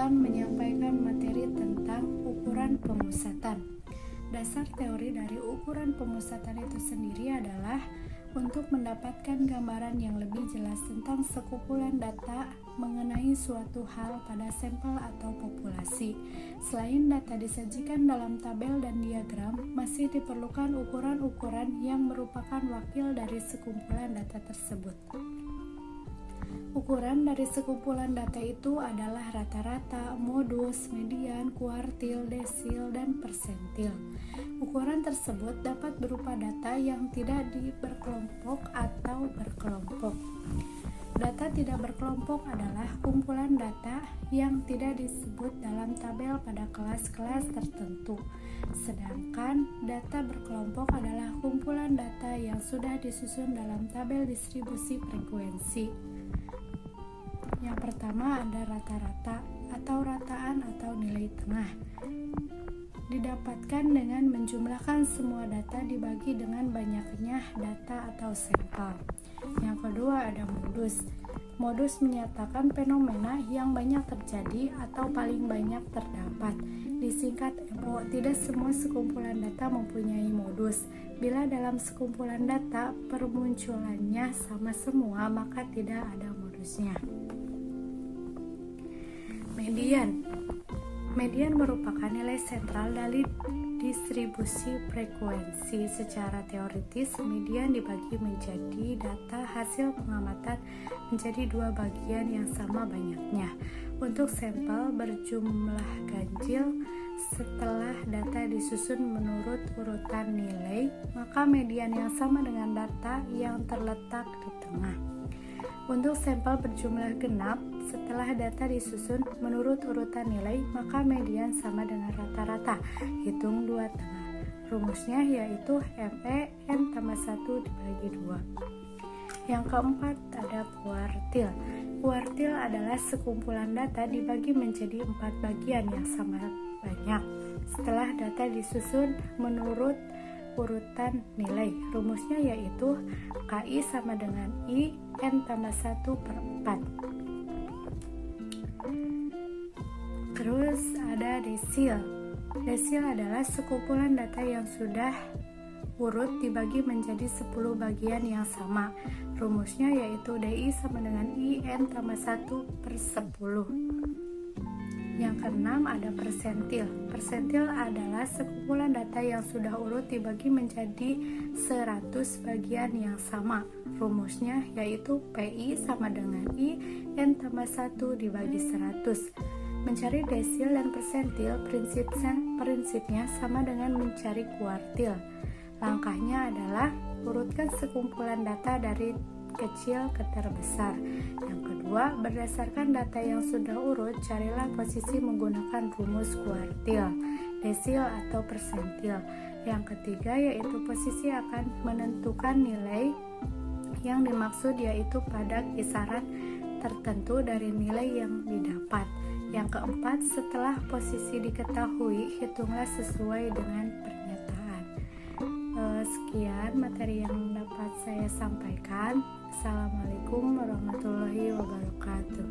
akan menyampaikan materi tentang ukuran pemusatan. Dasar teori dari ukuran pemusatan itu sendiri adalah untuk mendapatkan gambaran yang lebih jelas tentang sekumpulan data mengenai suatu hal pada sampel atau populasi. Selain data disajikan dalam tabel dan diagram, masih diperlukan ukuran-ukuran yang merupakan wakil dari sekumpulan data tersebut. Ukuran dari sekumpulan data itu adalah rata-rata, modus, median, kuartil, desil, dan persentil. Ukuran tersebut dapat berupa data yang tidak berkelompok atau berkelompok. Data tidak berkelompok adalah kumpulan data yang tidak disebut dalam tabel pada kelas-kelas tertentu. Sedangkan data berkelompok adalah kumpulan data yang sudah disusun dalam tabel distribusi frekuensi. Yang pertama ada rata-rata atau rataan atau nilai tengah. Didapatkan dengan menjumlahkan semua data dibagi dengan banyaknya data atau sampel. Yang kedua ada modus. Modus menyatakan fenomena yang banyak terjadi atau paling banyak terdapat. Disingkat MO, tidak semua sekumpulan data mempunyai modus. Bila dalam sekumpulan data permunculannya sama semua, maka tidak ada modusnya. Median merupakan nilai sentral dari distribusi frekuensi. Secara teoritis, median dibagi menjadi data hasil pengamatan menjadi dua bagian yang sama banyaknya. Untuk sampel berjumlah ganjil, setelah data disusun menurut urutan nilai, maka median yang sama dengan data yang terletak di tengah. Untuk sampel berjumlah genap, setelah data disusun menurut urutan nilai, maka median sama dengan rata-rata. Hitung 2 tengah. Rumusnya yaitu ME N tambah 1 dibagi 2. Yang keempat ada kuartil. Kuartil adalah sekumpulan data dibagi menjadi 4 bagian yang sama banyak. Setelah data disusun menurut urutan nilai, rumusnya yaitu KI sama dengan I N tambah 1/4. Terus ada desil. Desil adalah sekumpulan data yang sudah urut dibagi menjadi 10 bagian yang sama. Rumusnya yaitu DI sama dengan I N tambah 1/10. Yang keenam ada persentil. Persentil adalah sekumpulan data yang sudah urut dibagi menjadi 100 bagian yang sama. Rumusnya yaitu PI sama dengan I N tambah 1 dibagi 100. Mencari desil dan persentil prinsipnya sama dengan mencari kuartil. Langkahnya adalah urutkan sekumpulan data dari kecil ke terbesar. Yang kedua, berdasarkan data yang sudah urut, carilah posisi menggunakan rumus kuartil, desil atau persentil. Yang ketiga yaitu posisi akan menentukan nilai yang dimaksud, yaitu pada kisaran tertentu dari nilai yang didapat. Yang keempat, setelah posisi diketahui, hitunglah sesuai dengan pernyataan. Sekian materi yang dapat saya sampaikan. Assalamualaikum warahmatullahi wabarakatuh.